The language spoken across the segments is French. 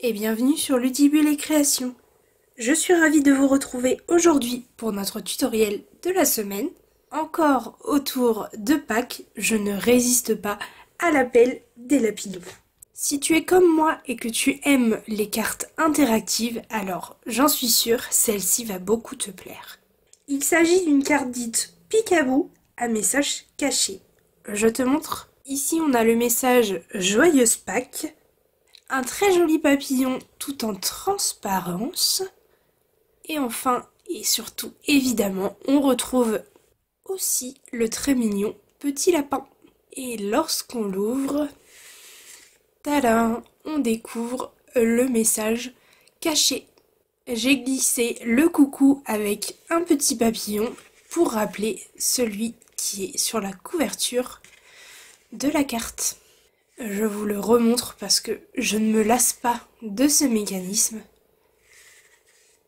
et bienvenue sur Ludibule et Création. Je suis ravie de vous retrouver aujourd'hui pour notre tutoriel de la semaine. Encore autour de Pâques, je ne résiste pas à l'appel des lapinous. Si tu es comme moi et que tu aimes les cartes interactives, alors j'en suis sûre, celle-ci va beaucoup te plaire. Il s'agit d'une carte dite Peek-a-Boo à message caché. Je te montre. Ici on a le message Joyeuse Pâques, un très joli papillon tout en transparence, et enfin et surtout évidemment on retrouve aussi le très mignon petit lapin. Et lorsqu'on l'ouvre, tadam, on découvre le message caché. J'ai glissé le coucou avec un petit papillon pour rappeler celui qui est sur la couverture de la carte. Je vous le remontre parce que je ne me lasse pas de ce mécanisme.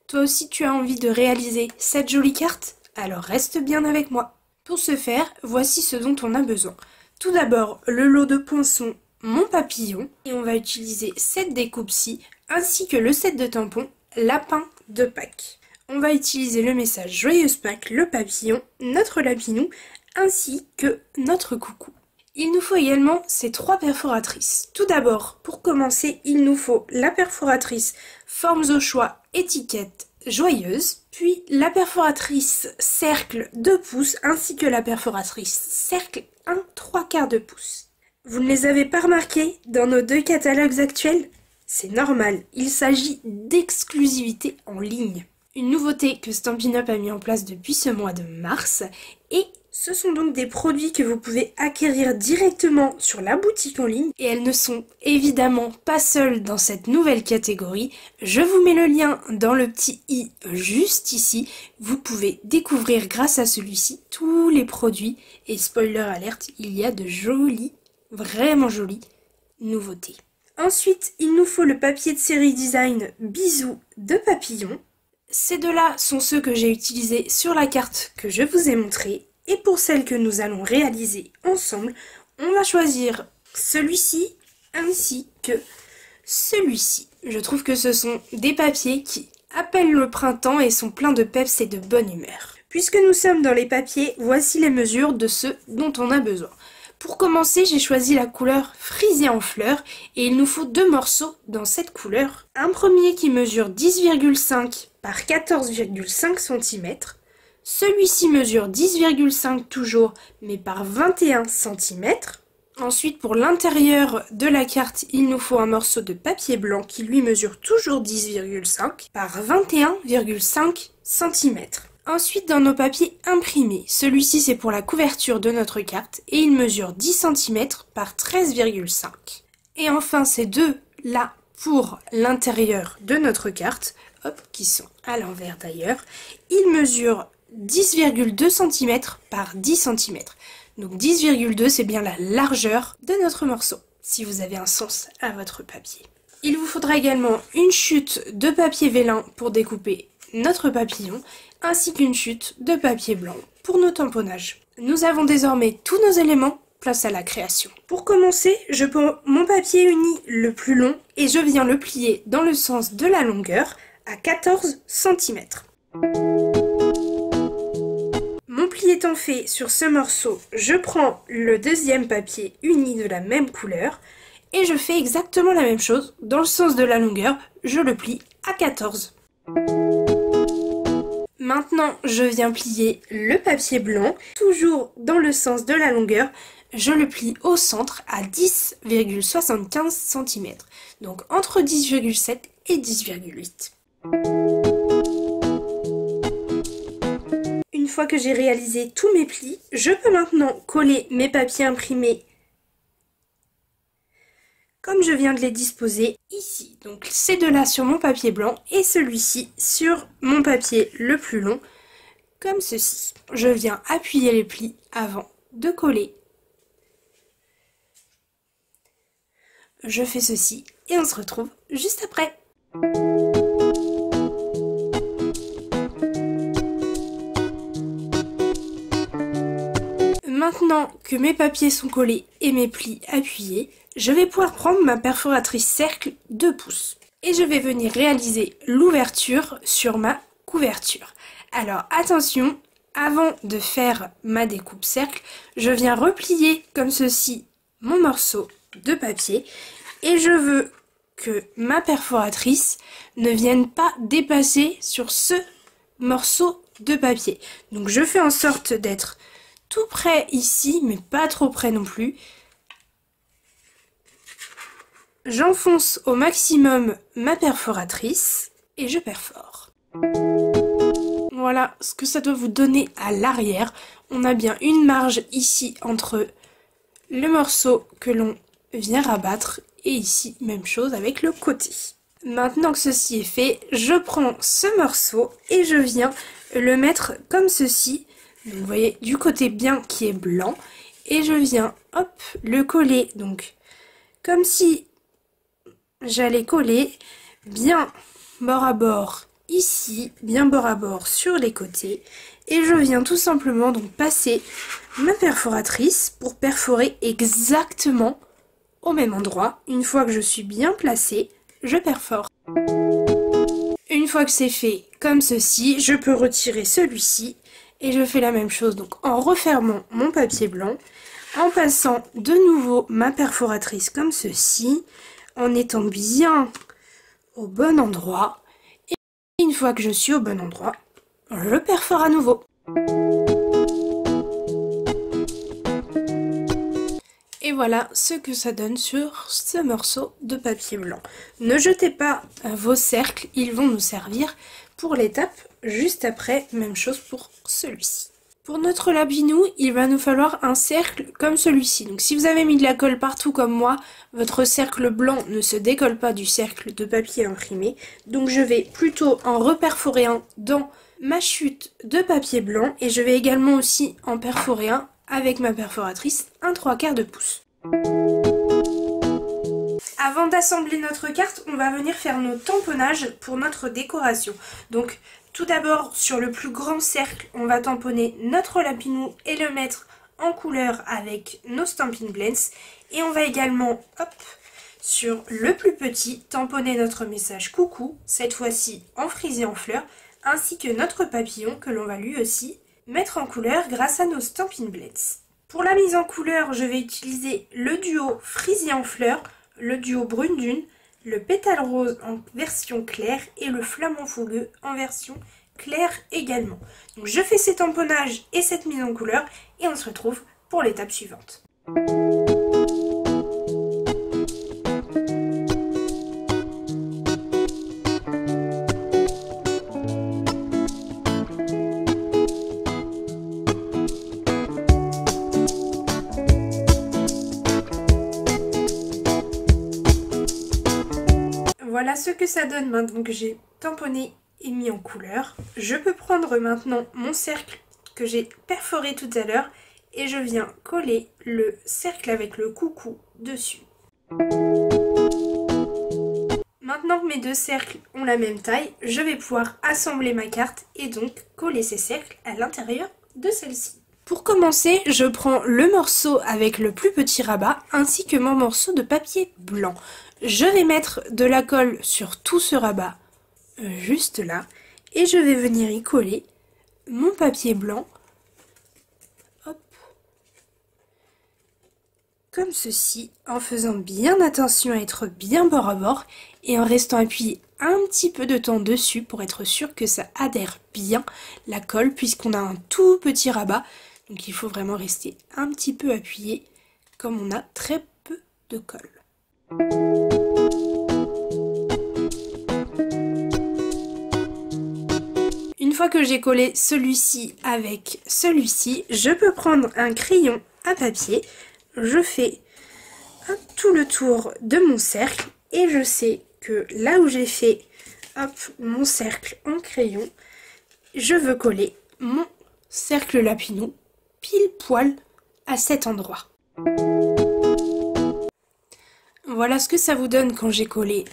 Toi aussi tu as envie de réaliser cette jolie carte? Alors reste bien avec moi. Pour ce faire, voici ce dont on a besoin. Tout d'abord, le lot de poinçons, mon papillon, et on va utiliser cette découpe-ci, ainsi que le set de tampons, lapin de Pâques. On va utiliser le message Joyeuse Pâques, le papillon, notre lapinou, ainsi que notre coucou. Il nous faut également ces trois perforatrices. Tout d'abord, pour commencer, il nous faut la perforatrice Formes au choix étiquette joyeuse, puis la perforatrice cercle 2 pouces ainsi que la perforatrice cercle 1/3 de pouce. Vous ne les avez pas remarqués dans nos deux catalogues actuels? C'est normal, il s'agit d'exclusivité en ligne. Une nouveauté que Stampin' Up a mis en place depuis ce mois de mars, et ce sont donc des produits que vous pouvez acquérir directement sur la boutique en ligne, et elles ne sont évidemment pas seules dans cette nouvelle catégorie. Je vous mets le lien dans le petit i juste ici. Vous pouvez découvrir grâce à celui-ci tous les produits, et spoiler alerte, il y a de jolies, vraiment jolies nouveautés. Ensuite, il nous faut le papier de série design Bisous de papillon. Ces deux-là sont ceux que j'ai utilisés sur la carte que je vous ai montrée. Et pour celle que nous allons réaliser ensemble, on va choisir celui-ci ainsi que celui-ci. Je trouve que ce sont des papiers qui appellent le printemps et sont pleins de peps et de bonne humeur. Puisque nous sommes dans les papiers, voici les mesures de ceux dont on a besoin. Pour commencer, j'ai choisi la couleur frisée en fleurs et il nous faut 2 morceaux dans cette couleur. Un premier qui mesure 10,5 par 14,5 cm. Celui-ci mesure 10,5 toujours, mais par 21 cm. Ensuite, pour l'intérieur de la carte, il nous faut un morceau de papier blanc qui lui mesure toujours 10,5 par 21,5 cm. Ensuite, dans nos papiers imprimés, celui-ci c'est pour la couverture de notre carte et il mesure 10 cm par 13,5. Et enfin, ces deux-là pour l'intérieur de notre carte, hop, qui sont à l'envers d'ailleurs, ils mesurent 10,2 cm par 10 cm. Donc 10,2 c'est bien la largeur de notre morceau, si vous avez un sens à votre papier. Il vous faudra également une chute de papier vélin pour découper notre papillon, ainsi qu'une chute de papier blanc pour nos tamponnages. Nous avons désormais tous nos éléments, place à la création. Pour commencer, je prends mon papier uni le plus long et je viens le plier dans le sens de la longueur à 14 cm. Mon pli étant fait sur ce morceau, je prends le deuxième papier uni de la même couleur et je fais exactement la même chose. Dans le sens de la longueur, je le plie à 14. Maintenant, je viens plier le papier blanc, toujours dans le sens de la longueur. Je le plie au centre à 10,75 cm. Donc entre 10,7 et 10,8. Une fois que j'ai réalisé tous mes plis, je peux maintenant coller mes papiers imprimés comme je viens de les disposer ici. Donc ces deux-là sur mon papier blanc et celui-ci sur mon papier le plus long, comme ceci. Je viens appuyer les plis avant de coller. Je fais ceci et on se retrouve juste après. Maintenant que mes papiers sont collés et mes plis appuyés, je vais pouvoir prendre ma perforatrice cercle 2 pouces. et je vais venir réaliser l'ouverture sur ma couverture. Alors attention, avant de faire ma découpe cercle, je viens replier comme ceci mon morceau de papier et je veux que ma perforatrice ne vienne pas dépasser sur ce morceau de papier. Donc je fais en sorte d'être tout près ici, mais pas trop près non plus. J'enfonce au maximum ma perforatrice et je perfore. Voilà ce que ça doit vous donner à l'arrière. On a bien une marge ici entre le morceau que l'on vient rabattre et ici, même chose avec le côté. Maintenant que ceci est fait, je prends ce morceau et je viens le mettre comme ceci. Donc, vous voyez, du côté bien qui est blanc. Et je viens, hop, le coller. Donc, comme si j'allais coller bien bord à bord ici, bien bord à bord sur les côtés. Et je viens tout simplement donc passer ma perforatrice pour perforer exactement au même endroit. Une fois que je suis bien placée, je perfore. Une fois que c'est fait comme ceci, je peux retirer celui-ci et je fais la même chose donc en refermant mon papier blanc, en passant de nouveau ma perforatrice comme ceci, en étant bien au bon endroit. Et une fois que je suis au bon endroit, je perfore à nouveau. Et voilà ce que ça donne sur ce morceau de papier blanc. Ne jetez pas vos cercles, ils vont nous servir pour l'étape juste après. Même chose pour celui-ci. Pour notre labinou, il va nous falloir un cercle comme celui-ci. Donc si vous avez mis de la colle partout comme moi, votre cercle blanc ne se décolle pas du cercle de papier imprimé. Donc je vais plutôt en reperforer un dans ma chute de papier blanc et je vais également aussi en perforer un avec ma perforatrice, un 3/4 de pouce. Avant d'assembler notre carte, on va venir faire nos tamponnages pour notre décoration. Donc tout d'abord sur le plus grand cercle, on va tamponner notre lapinou et le mettre en couleur avec nos Stampin' Blends. Et on va également, hop, sur le plus petit, tamponner notre message coucou, cette fois-ci en frisé en fleurs, ainsi que notre papillon que l'on va lui aussi mettre en couleur grâce à nos Stampin' Blends. Pour la mise en couleur, je vais utiliser le duo frisé en fleurs, le duo brune dune, le pétale rose en version claire et le flamant fougueux en version claire également. Donc je fais ces tamponnages et cette mise en couleur et on se retrouve pour l'étape suivante. Voilà ce que ça donne maintenant que j'ai tamponné et mis en couleur. Je peux prendre maintenant mon cercle que j'ai perforé tout à l'heure et je viens coller le cercle avec le coucou dessus. Maintenant que mes deux cercles ont la même taille, je vais pouvoir assembler ma carte et donc coller ces cercles à l'intérieur de celle-ci. Pour commencer, je prends le morceau avec le plus petit rabat ainsi que mon morceau de papier blanc. Je vais mettre de la colle sur tout ce rabat, juste là, et je vais venir y coller mon papier blanc, hop, comme ceci, en faisant bien attention à être bien bord à bord et en restant appuyé un petit peu de temps dessus pour être sûr que ça adhère bien la colle puisqu'on a un tout petit rabat. Donc il faut vraiment rester un petit peu appuyé comme on a très peu de colle. Une fois que j'ai collé celui-ci avec celui-ci, je peux prendre un crayon à papier. Je fais tout le tour de mon cercle et je sais que là où j'ai fait hop, mon cercle en crayon, je veux coller mon cercle lapinou pile poil à cet endroit. Voilà ce que ça vous donne quand j'ai collé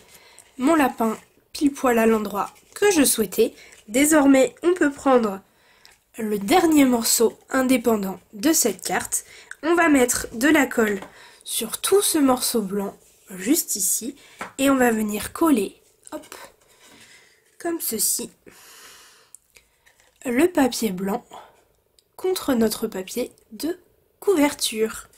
mon lapin pile poil à l'endroit que je souhaitais. Désormais, on peut prendre le dernier morceau indépendant de cette carte. On va mettre de la colle sur tout ce morceau blanc juste ici et on va venir coller, hop, comme ceci, le papier blanc contre notre papier de couverture.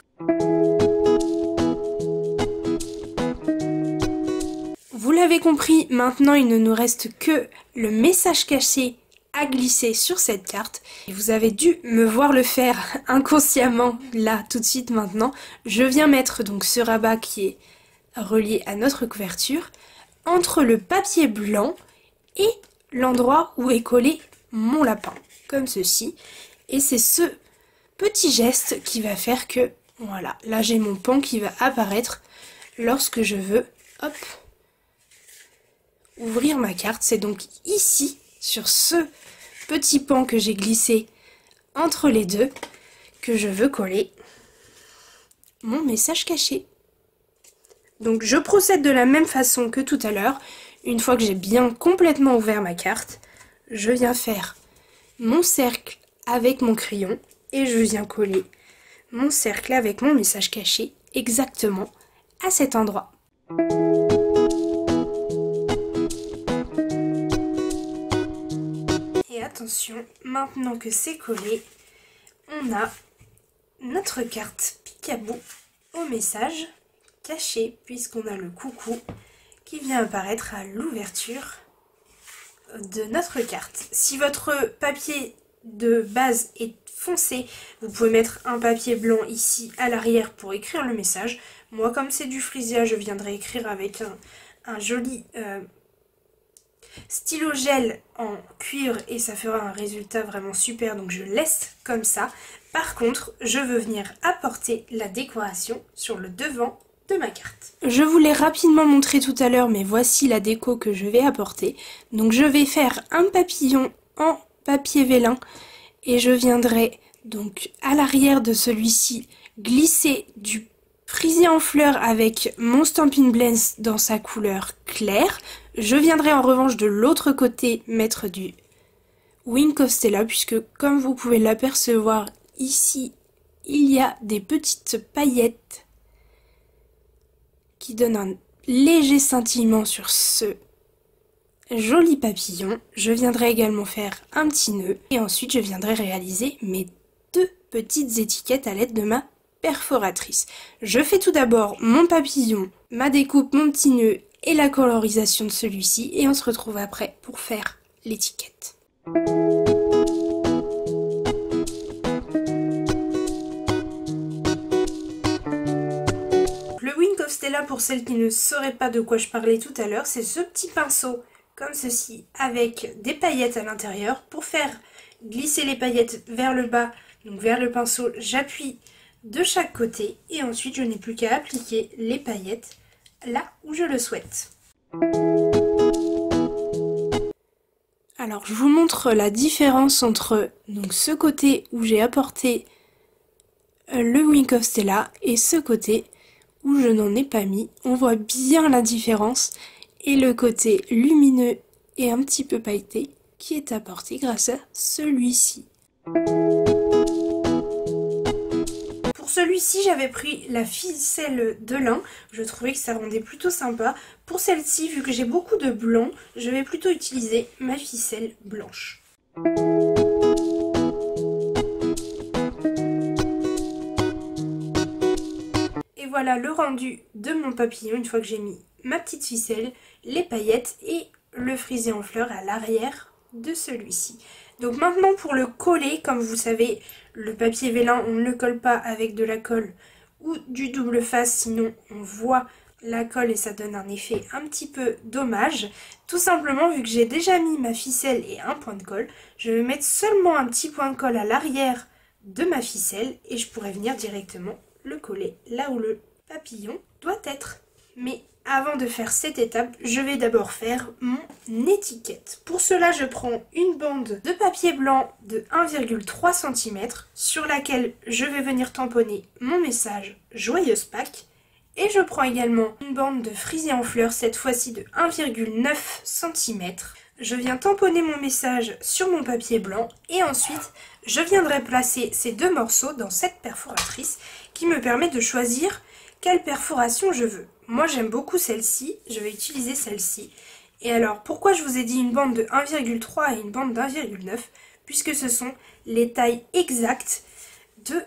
Vous l'avez compris, maintenant il ne nous reste que le message caché à glisser sur cette carte. Et vous avez dû me voir le faire inconsciemment, là, tout de suite maintenant. Je viens mettre donc ce rabat qui est relié à notre couverture entre le papier blanc et l'endroit où est collé mon lapin, comme ceci. Et c'est ce petit geste qui va faire que, voilà, là j'ai mon pan qui va apparaître lorsque je veux, hop, ouvrir ma carte. C'est donc ici, sur ce petit pan que j'ai glissé entre les deux, que je veux coller mon message caché. Donc je procède de la même façon que tout à l'heure. Une fois que j'ai bien complètement ouvert ma carte, je viens faire mon cercle avec mon crayon et je viens coller mon cercle avec mon message caché exactement à cet endroit. Et attention, maintenant que c'est collé, on a notre carte Picaboo au message caché, puisqu'on a le coucou qui vient apparaître à l'ouverture de notre carte. Si votre papier de base est foncé, vous pouvez mettre un papier blanc ici à l'arrière pour écrire le message. Moi, comme c'est du Freesia, je viendrai écrire avec un joli stylo gel en cuivre et ça fera un résultat vraiment super, donc je laisse comme ça. Par contre, je veux venir apporter la décoration sur le devant de ma carte. Je vous l'ai rapidement montré tout à l'heure, mais voici la déco que je vais apporter. Donc je vais faire un papillon en papier vélin et je viendrai donc à l'arrière de celui-ci glisser du frisé en fleurs avec mon Stampin' Blends dans sa couleur claire. Je viendrai en revanche de l'autre côté mettre du Wink of Stella, puisque comme vous pouvez l'apercevoir ici, il y a des petites paillettes qui donnent un léger scintillement sur ce joli papillon. Je viendrai également faire un petit nœud et ensuite je viendrai réaliser mes deux petites étiquettes à l'aide de ma perforatrice. Je fais tout d'abord mon papillon, ma découpe, mon petit nœud et la colorisation de celui-ci et on se retrouve après pour faire l'étiquette. Le Wink of Stella, pour celles qui ne sauraient pas de quoi je parlais tout à l'heure, c'est ce petit pinceau comme ceci avec des paillettes à l'intérieur. Pour faire glisser les paillettes vers le bas, donc vers le pinceau, j'appuie de chaque côté et ensuite je n'ai plus qu'à appliquer les paillettes là où je le souhaite. Alors je vous montre la différence entre donc ce côté où j'ai apporté le Wink of Stella et ce côté où je n'en ai pas mis. On voit bien la différence et le côté lumineux et un petit peu pailleté qui est apporté grâce à celui-ci. Pour celui-ci, j'avais pris la ficelle de lin. Je trouvais que ça rendait plutôt sympa. Pour celle-ci, vu que j'ai beaucoup de blanc, je vais plutôt utiliser ma ficelle blanche. Et voilà le rendu de mon papillon une fois que j'ai mis ma petite ficelle, les paillettes et le frisé en fleurs à l'arrière de celui-ci. Donc maintenant pour le coller, comme vous savez, le papier vélin on ne le colle pas avec de la colle ou du double face, sinon on voit la colle et ça donne un effet un petit peu dommage. Tout simplement, vu que j'ai déjà mis ma ficelle et un point de colle, je vais mettre seulement un petit point de colle à l'arrière de ma ficelle et je pourrais venir directement le coller là où le papillon doit être. Mais avant de faire cette étape, je vais d'abord faire mon étiquette. Pour cela, je prends une bande de papier blanc de 1,3 cm sur laquelle je vais venir tamponner mon message Joyeuse Pâques. Et je prends également une bande de frisé en fleurs, cette fois-ci de 1,9 cm. Je viens tamponner mon message sur mon papier blanc et ensuite je viendrai placer ces deux morceaux dans cette perforatrice qui me permet de choisir quelle perforation je veux. Moi j'aime beaucoup celle-ci, je vais utiliser celle-ci Et alors, pourquoi je vous ai dit une bande de 1,3 et une bande d'1,9? Puisque ce sont les tailles exactes de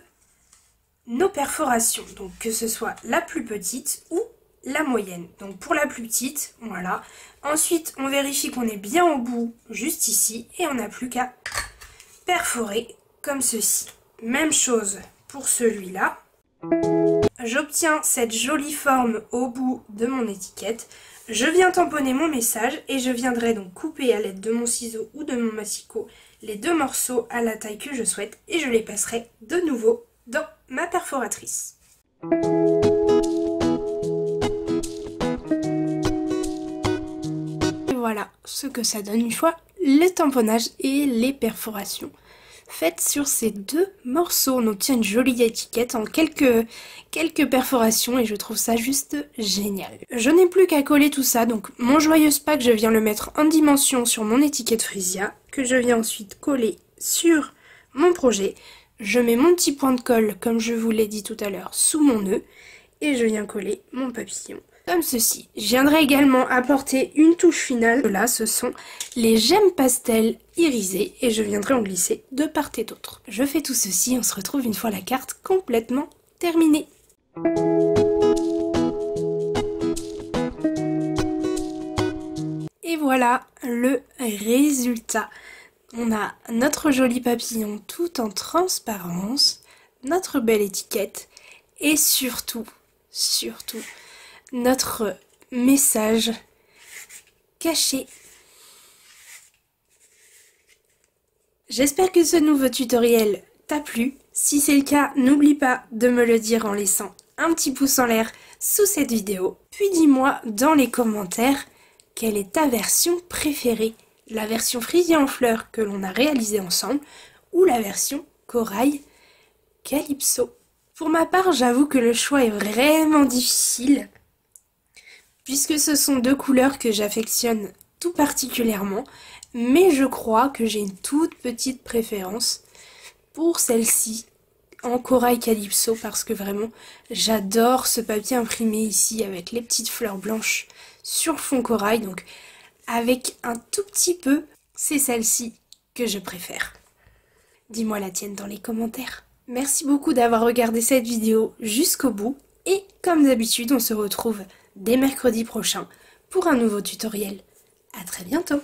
nos perforations. Donc que ce soit la plus petite ou la moyenne. Donc pour la plus petite, voilà. Ensuite, on vérifie qu'on est bien au bout, juste ici. Et on n'a plus qu'à perforer comme ceci. Même chose pour celui-là. J'obtiens cette jolie forme au bout de mon étiquette. Je viens tamponner mon message et je viendrai donc couper à l'aide de mon ciseau ou de mon massicot les deux morceaux à la taille que je souhaite et je les passerai de nouveau dans ma perforatrice. Et voilà ce que ça donne une fois le tamponnage et les perforations faites sur ces deux morceaux. On obtient une jolie étiquette en quelques perforations et je trouve ça juste génial. Je n'ai plus qu'à coller tout ça, donc mon joyeux pack, je viens le mettre en dimension sur mon étiquette Frisia, que je viens ensuite coller sur mon projet. Je mets mon petit point de colle, comme je vous l'ai dit tout à l'heure, sous mon nœud et je viens coller mon papillon. Comme ceci. Je viendrai également apporter une touche finale. Là, ce sont les gemmes pastel irisées et je viendrai en glisser de part et d'autre. Je fais tout ceci, on se retrouve une fois la carte complètement terminée. Et voilà le résultat. On a notre joli papillon tout en transparence, notre belle étiquette et surtout, notre message caché. J'espère que ce nouveau tutoriel t'a plu. Si c'est le cas, n'oublie pas de me le dire en laissant un petit pouce en l'air sous cette vidéo. Puis dis-moi dans les commentaires quelle est ta version préférée. La version Frisia en fleurs que l'on a réalisée ensemble ou la version corail calypso. Pour ma part, j'avoue que le choix est vraiment difficile puisque ce sont deux couleurs que j'affectionne tout particulièrement, mais je crois que j'ai une toute petite préférence pour celle-ci en corail calypso parce que vraiment j'adore ce papier imprimé ici avec les petites fleurs blanches sur fond corail, donc avec un tout petit peu, c'est celle-ci que je préfère. Dis-moi la tienne dans les commentaires. Merci beaucoup d'avoir regardé cette vidéo jusqu'au bout et comme d'habitude on se retrouve dès mercredi prochain pour un nouveau tutoriel. À très bientôt!